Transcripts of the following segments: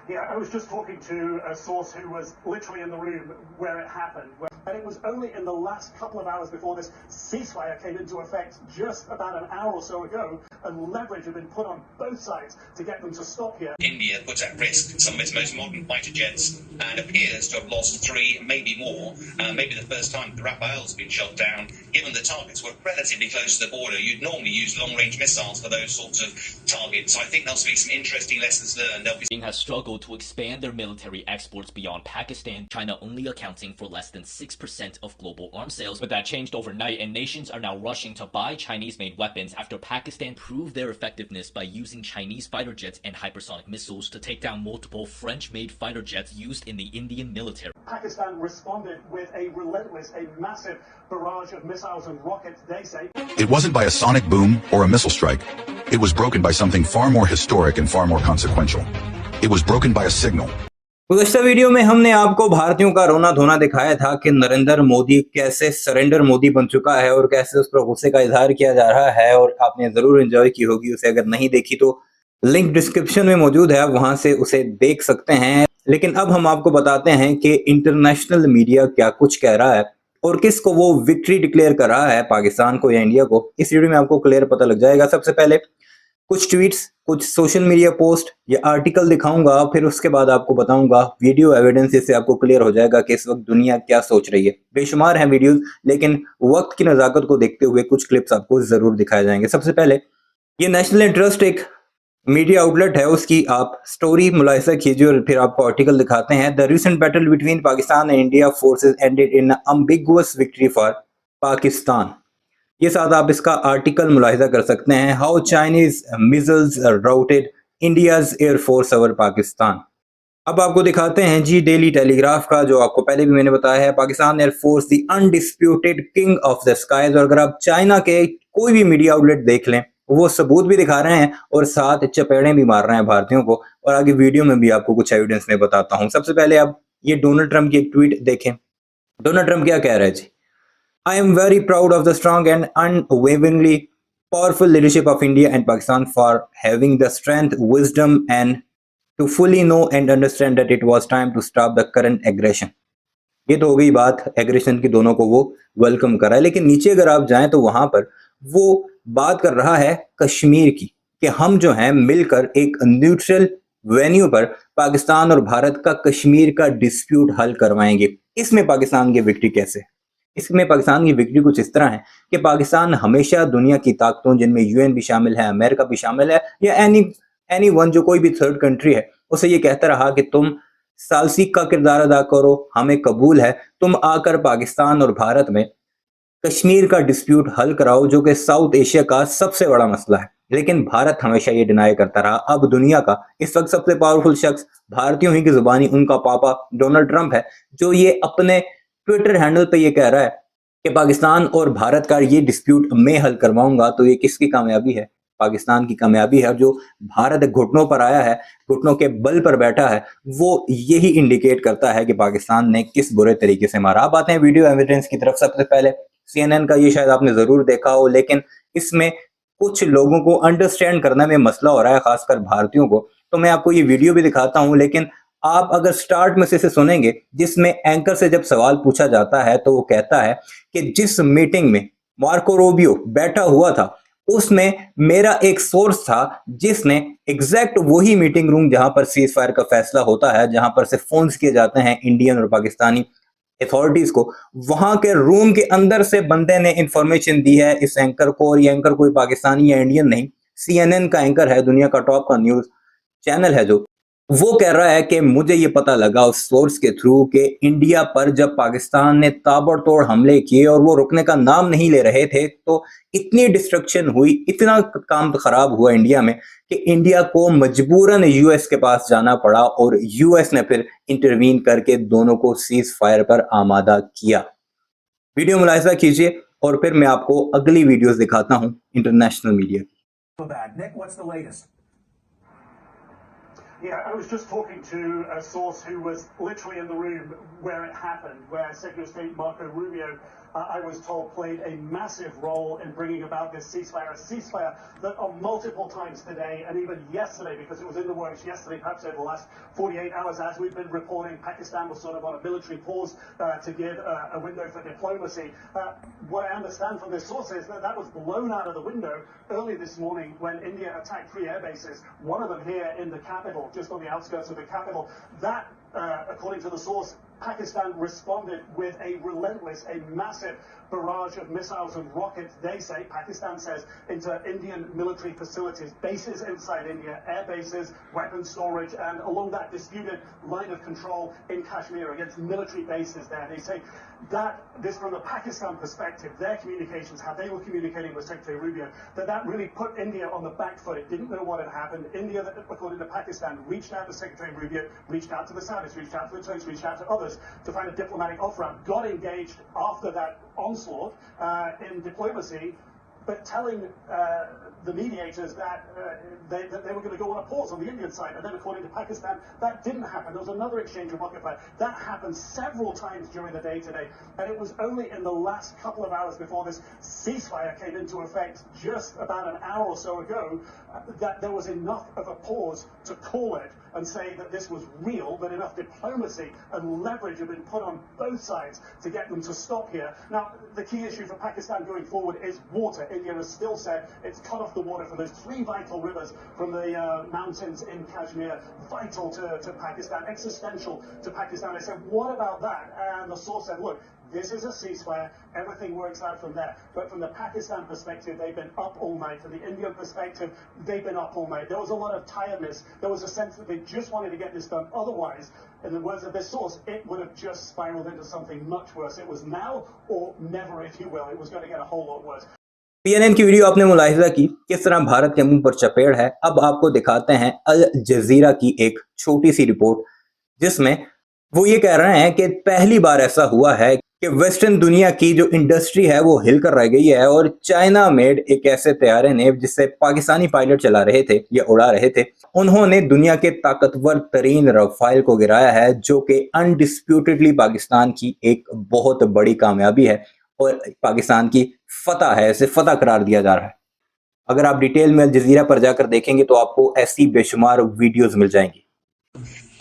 Yeah, I was just talking to a source who was literally in the room where it happened. And it was only in the last couple of hours before this ceasefire came into effect, just about an hour or so ago, and leverage had been put on both sides to get them to stop here. India puts at risk some of its most modern fighter jets and appears to have lost 3, maybe more. Maybe the first time the Rafael's been shot down. Given the targets were relatively close to the border, you'd normally use long-range missiles for those sorts of targets. So I think there'll be some interesting lessons learned. Beijing has struggled to expand their military exports beyond Pakistan, China only accounting for less than 6% of global arms sales. But that changed overnight, and nations are now rushing to buy Chinese-made weapons after Pakistan proved their effectiveness by using Chinese fighter jets and hypersonic missiles to take down multiple French-made fighter jets used in the Indian military. Pakistan responded with a massive barrage of missiles and rockets, they say. It wasn't by a sonic boom or a missile strike. It was broken by something far more historic and far more consequential. It was broken by a signal. गुज़श्ता video में हमने आपको भारतीयों का रोना धोना दिखाया था कि नरेंद्र मोदी कैसे सरेंडर मोदी बन चुका है और कैसे उस पर गुस्से का इजहार किया जा रहा है, और आपने जरूर एंजॉय की होगी उसे। अगर नहीं देखी तो लिंक डिस्क्रिप्शन में मौजूद है, आप वहां से उसे देख सकते हैं। लेकिन अब हम आपको बताते हैं कि इंटरनेशनल मीडिया क्या कुछ कह रहा है और किसको वो विक्ट्री डिक्लेयर कर रहा है, पाकिस्तान को या इंडिया को। इस वीडियो में आपको क्लियर पता लग जाएगा। सबसे पहले कुछ ट्वीट्स, कुछ सोशल मीडिया पोस्ट या आर्टिकल दिखाऊंगा, फिर उसके बाद आपको बताऊंगा वीडियो एविडेंस, इससे आपको क्लियर हो जाएगा कि इस वक्त दुनिया क्या सोच रही है। बेशुमार हैं वीडियोस, लेकिन वक्त की नजाकत को देखते हुए कुछ क्लिप्स आपको जरूर दिखाए जाएंगे। सबसे पहले ये नेशनल इंटरेस्ट एक मीडिया आउटलेट है, उसकी आप स्टोरी मुलाहिजा कीजिए और फिर आपको आर्टिकल दिखाते हैं। The recent battle between Pakistan and India forces ended in ambiguous victory for Pakistan. ये साथ आप इसका आर्टिकल मुलाहिजा कर सकते हैं। How Chinese missiles routed India's air force over Pakistan. अब आपको दिखाते हैं जी डेली टेलीग्राफ का, जो आपको पहले भी मैंने बताया है, Pakistan air force the undisputed king of the skies. और अगर आप चाइना के कोई भी मीडिया आउटलेट देख लें, वो सबूत भी दिखा रहे हैं और साथ चपेड़े भी मार रहे हैं भारतीयों को। और आगे वीडियो में भी आपको कुछ एविडेंस में बताता हूं। सबसे पहले आप ये डोनाल्ड ट्रंप की एक ट्वीट देखें। डोनाल्ड ट्रंप क्या कह रहे हैं जी? I am very proud of the strong and unwaveringly powerful leadership of India and Pakistan for having the strength, wisdom, and to fully know and understand that it was time to stop the current aggression. ये तो हो गई बात aggression की, दोनों को वो welcome कर रहा है। लेकिन नीचे अगर आप जाएं तो वहां पर वो बात कर रहा है कश्मीर की, कि हम जो हैं मिलकर एक न्यूट्रल वेन्यू पर पाकिस्तान और भारत का कश्मीर का डिस्प्यूट हल करवाएंगे। इसमें पाकिस्तान की विक्ट्री कैसे? इसमें पाकिस्तान की विक्ट्री कुछ इस तरह है कि पाकिस्तान हमेशा दुनिया की ताकतों, जिनमें यूएन भी शामिल है, अमेरिका भी शामिल है, या एनी वन जो कोई भी थर्ड कंट्री है, उसे ये कहता रहा कि तुम सालसीक का किरदार अदा करो, हमें कबूल है, तुम आकर पाकिस्तान और भारत में कश्मीर का डिस्प्यूट हल कराओ, जो कि साउथ एशिया का सबसे बड़ा मसला है। लेकिन भारत हमेशा ये डिनाई करता रहा। अब दुनिया का इस वक्त सबसे पावरफुल शख्स भारतीयों ही की जुबानी उनका पापा डोनाल्ड ट्रंप है, जो ये अपने ट्विटर हैंडल पे ये कह रहा है कि पाकिस्तान और भारत का ये डिस्प्यूट मैं हल करवाऊंगा। तो ये किसकी कामयाबी है? पाकिस्तान की कामयाबी है। जो भारत घुटनों पर आया है, घुटनों के बल पर बैठा है, वो यही इंडिकेट करता है कि पाकिस्तान ने किस बुरे तरीके से मारा। अब आते हैं वीडियो एविडेंस की तरफ। सबसे पहले CNN का ये शायद आपने जरूर देखा हो, लेकिन इसमें कुछ लोगों को अंडरस्टैंड करने में मसला हो रहा है, खासकर भारतीयों को। तो मैं आपको ये वीडियो भी दिखाता हूं, लेकिन आप अगर स्टार्ट में से इसे सुनेंगे, जिसमें एंकर से जब सवाल पूछा जाता है तो वो कहता है कि जिस मीटिंग में मार्को रूबियो बैठा हुआ था, उसमें मेरा एक सोर्स था जिसने एग्जैक्ट वही मीटिंग रूम जहां पर सीज फायर का फैसला होता है, जहां पर से फोन्स किए जाते हैं इंडियन और पाकिस्तानी अथॉरिटीज को, वहां के रूम के अंदर से बंदे ने इंफॉर्मेशन दी है इस एंकर को। और ये एंकर कोई पाकिस्तानी या इंडियन नहीं, CNN का एंकर है, दुनिया का टॉप का न्यूज चैनल है। जो वो कह रहा है कि मुझे ये पता लगा उस सोर्स के थ्रू कि इंडिया पर जब पाकिस्तान ने ताबड़तोड़ हमले किए और वो रुकने का नाम नहीं ले रहे थे, तो इतनी डिस्ट्रक्शन हुई, इतना काम खराब हुआ इंडिया में कि इंडिया को मजबूरन यूएस के पास जाना पड़ा और यूएस ने फिर इंटरवीन करके दोनों को सीज फायर पर आमादा किया। वीडियो मुलाहिजा कीजिए और फिर मैं आपको अगली वीडियोस दिखाता हूं इंटरनेशनल मीडिया की। Nick, what's the latest? Yeah, I was just talking to a source who was literally in the room where it happened, where Secretary of State Marco Rubio I was told played a massive role in bringing about this ceasefire, a ceasefire that on multiple times today and even yesterday, because it was in the works yesterday, perhaps over the last 48 hours, as we've been reporting, Pakistan was sort of on a military pause to give a window for diplomacy. What I understand from this source is that that was blown out of the window early this morning when India attacked 3 air bases, one of them here in the capital, just on the outskirts of the capital. That, according to the source, Pakistan responded with a relentless, a massive barrage of missiles and rockets, they say, Pakistan says, into Indian military facilities, bases inside India, air bases, weapons storage, and along that disputed line of control in Kashmir against military bases there. They say that this, from the Pakistan perspective, their communications, how they were communicating with Secretary Rubio, that really put India on the back foot. It didn't know what had happened. India, according to Pakistan, reached out to Secretary Rubio, reached out to the Saudis, reached out to the Turks, reached out to others to find a diplomatic off-ramp, got engaged after that onslaught in diplomacy, but telling the mediators that they were going to go on a pause on the Indian side. And then, according to Pakistan, that didn't happen. There was another exchange of rocket fire. That happened several times during the day today. And it was only in the last couple of hours before this ceasefire came into effect, just about an hour or so ago, that there was enough of a pause to call it and say that this was real, that enough diplomacy and leverage had been put on both sides to get them to stop here. Now, the key issue for Pakistan going forward is water. India has still said it's cut off the water for those 3 vital rivers from the mountains in Kashmir, vital to Pakistan, existential to Pakistan. I said, what about that? And the source said, look, this is a ceasefire. Everything works out from there. But from the Pakistan perspective, they've been up all night. From the Indian perspective, they've been up all night. There was a lot of tiredness. There was a sense that they just wanted to get this done. Otherwise, in the words of this source, it would have just spiraled into something much worse. It was now or never, if you will. It was going to get a whole lot worse. PNN की video आपने मुलाहिजा की किस तरह भारत के मुंह पर चपेड़ है। अब आपको दिखाते हैं अल जजीरा की एक छोटी सी रिपोर्ट, जिसमें वो ये कह रहे हैं कि पहली बार ऐसा हुआ है कि वेस्टर्न दुनिया की जो इंडस्ट्री है वो हिलकर रह गई है और चाइना मेड एक ऐसे तैयारे ने जिससे पाकिस्तानी पायलट चला रहे थे या उड़ा रहे थे, उन्होंने दुनिया के ताकतवर तरीन रफाइल को गिराया है, जो कि अनडिस्प्यूटेडली पाकिस्तान की एक बहुत बड़ी कामयाबी है और पाकिस्तान की फतह है, इसे फतह करार दिया जा रहा है। अगर आप डिटेल में अल जजीरा पर जाकर देखेंगे तो आपको ऐसी बेशुमार वीडियोस मिल जाएंगी।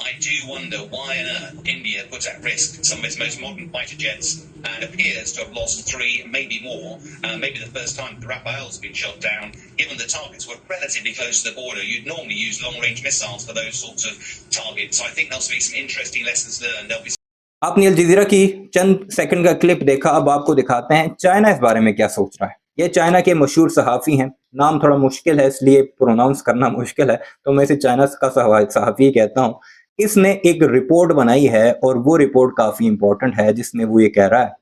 I do wonder why on earth India puts at risk some of its most modern fighter jets and appears to have lost 3, maybe more, maybe the first time the Rafael's been shot down, given the targets were relatively close to the border. You'd normally use long-range missiles for those sorts of targets. So I think there'll be some interesting lessons learned. There'll be आपने अल जजीरा की चंद second का clip देखा, अब आपको दिखाते हैं China इस बारे में क्या सोच रहा है। ये चाइना के मशहूर सहाफ़ी हैं, नाम थोड़ा मुश्किल है इसलिए प्रोनाउंस करना मुश्किल है, तो मैं इसे चाइना का सहाफ़ी कहता हूँ। इसने एक रिपोर्ट बनाई है और वो रिपोर्ट काफ़ी इंपॉर्टेंट है, जिसमें वो ये कह रहा है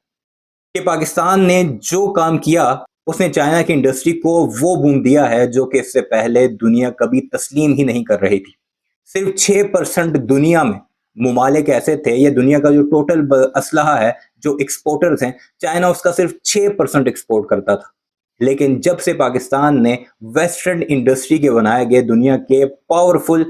कि पाकिस्तान ने जो काम किया उसने चाइना की इंडस्ट्री को वो बूम दिया है जो कि इससे पहले दुनिया कभी तस्लीम ही नहीं कर रही थी। सिर्फ 6% दुनिया में मुमालिक ऐसे थे, ये दुनिया का जो टोटल असलहा है, जो एक्सपोर्टर्स हैं, चाइना उसका सिर्फ 6% एक्सपोर्ट करता था। लेकिन जब से पाकिस्तान ने वेस्टर्न इंडस्ट्री के बनाए गए दुनिया के पावरफुल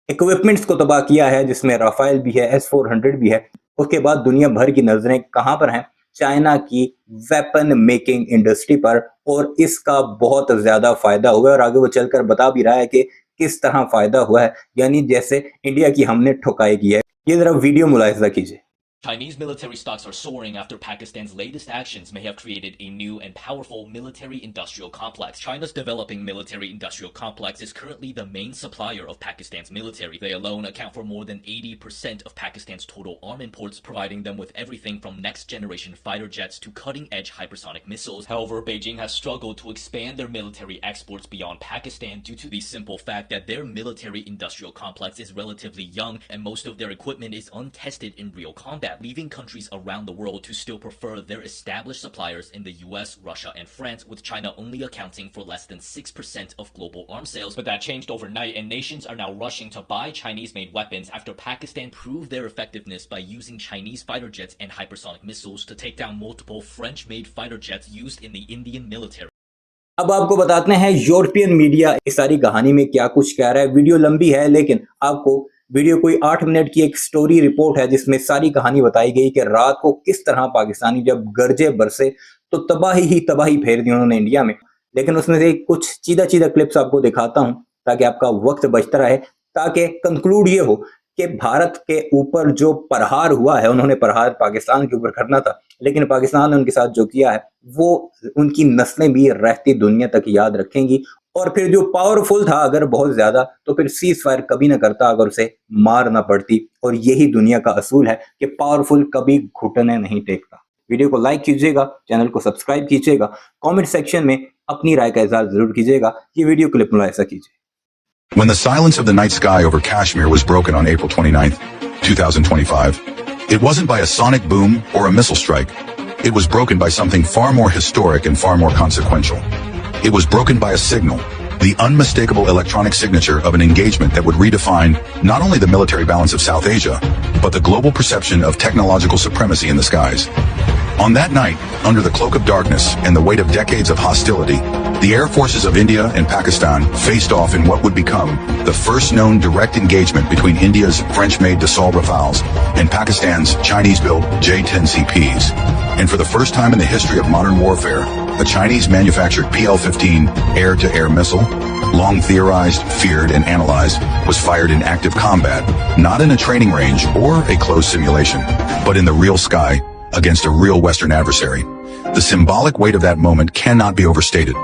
इक्विपमेंट्स को तबाह किया है, जिसमें राफेल भी है, S-400 भी है, उसके बाद दुनिया भर की नजरें कहां पर हैं? चाइना की वेपन मेकिंग इंडस्ट्री पर, और इसका बहुत ज्यादा फायदा हुआ है और आगे वो चलकर बता भी रहा है कि किस तरह फायदा हुआ है, यानी जैसे इंडिया की हमने ठुकाई की है। ये जरा वीडियो मुलाहिजा कीजिए। Chinese military stocks are soaring after Pakistan's latest actions may have created a new and powerful military-industrial complex. China's developing military-industrial complex is currently the main supplier of Pakistan's military. They alone account for more than 80% of Pakistan's total arm imports, providing them with everything from next-generation fighter jets to cutting-edge hypersonic missiles. However, Beijing has struggled to expand their military exports beyond Pakistan due to the simple fact that their military-industrial complex is relatively young and most of their equipment is untested in real combat, leaving countries around the world to still prefer their established suppliers in the US, Russia, and France, with China only accounting for less than 6% of global arms sales. But that changed overnight, and nations are now rushing to buy Chinese-made weapons after Pakistan proved their effectiveness by using Chinese fighter jets and hypersonic missiles to take down multiple French-made fighter jets used in the Indian military. अब आपको बताते हैं European media इस सारी कहानी में क्या कुछ कह रहा है। वीडियो लंबी है लेकिन आपको वीडियो कोई 8 मिनट की एक स्टोरी रिपोर्ट है जिसमें सारी कहानी बताई गई कि रात को किस तरह पाकिस्तानी जब गरजे बरसे तो तबाही ही तबाही फेर दी उन्होंने इंडिया में। लेकिन उसमें से कुछ चीदा क्लिप्स आपको दिखाता हूं ताकि आपका वक्त बचता रहे, ताकि कंक्लूड ये हो कि भारत के ऊपर जो प्रहार हुआ है, उन्होंने प्रहार पाकिस्तान के ऊपर करना था, लेकिन पाकिस्तान ने उनके साथ जो किया है वो उनकी नस्लें भी रहती दुनिया तक याद रखेंगी। और फिर जो पावरफुल था अगर बहुत ज्यादा, तो फिर सीज फायर कभी ना करता अगर उसे मार ना पड़ती। और यही दुनिया का असूल है कि पावरफुल कभी घुटने नहीं टेकता। वीडियो को लाइक कीजिएगा, चैनल को सब्सक्राइब कीजिएगा, कमेंट सेक्शन में अपनी राय का इजहार जरूर कीजिएगा। ये वीडियो क्लिप मुलाहिजा कीजिए। When the silence of the night sky over Kashmir was broken on April 29th, 2025, it wasn't by a sonic boom or a missile strike. It was broken by something far more historic and far more consequential. It was broken by a signal, the unmistakable electronic signature of an engagement that would redefine not only the military balance of South Asia, but the global perception of technological supremacy in the skies. On that night, under the cloak of darkness and the weight of decades of hostility, the air forces of India and Pakistan faced off in what would become the first known direct engagement between India's French-made Dassault Rafales and Pakistan's Chinese-built J-10CPs. And for the first time in the history of modern warfare, a Chinese-manufactured PL-15 air-to-air missile, long theorized, feared, and analyzed, was fired in active combat, not in a training range or a closed simulation, but in the real sky, against a real Western adversary. The symbolic weight of that moment cannot be overstated.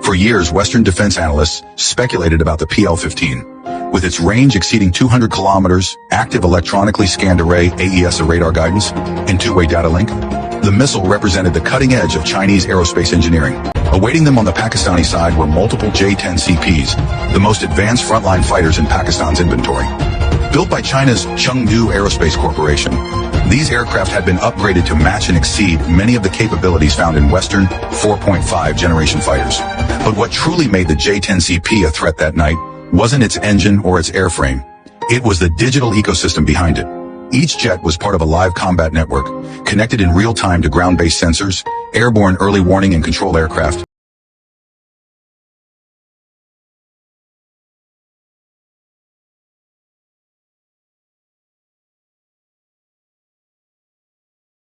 For years, Western defense analysts speculated about the PL-15. With its range exceeding 200 kilometers, active electronically scanned array AESA radar guidance, and two-way data link, the missile represented the cutting edge of Chinese aerospace engineering. Awaiting them on the Pakistani side were multiple J-10CPs, the most advanced frontline fighters in Pakistan's inventory. Built by China's Chengdu Aerospace Corporation, these aircraft had been upgraded to match and exceed many of the capabilities found in Western 4.5 generation fighters. But what truly made the J-10CP a threat that night wasn't its engine or its airframe. It was the digital ecosystem behind it. Each jet was part of a live combat network, connected in real time to ground-based sensors, airborne early warning and control aircraft,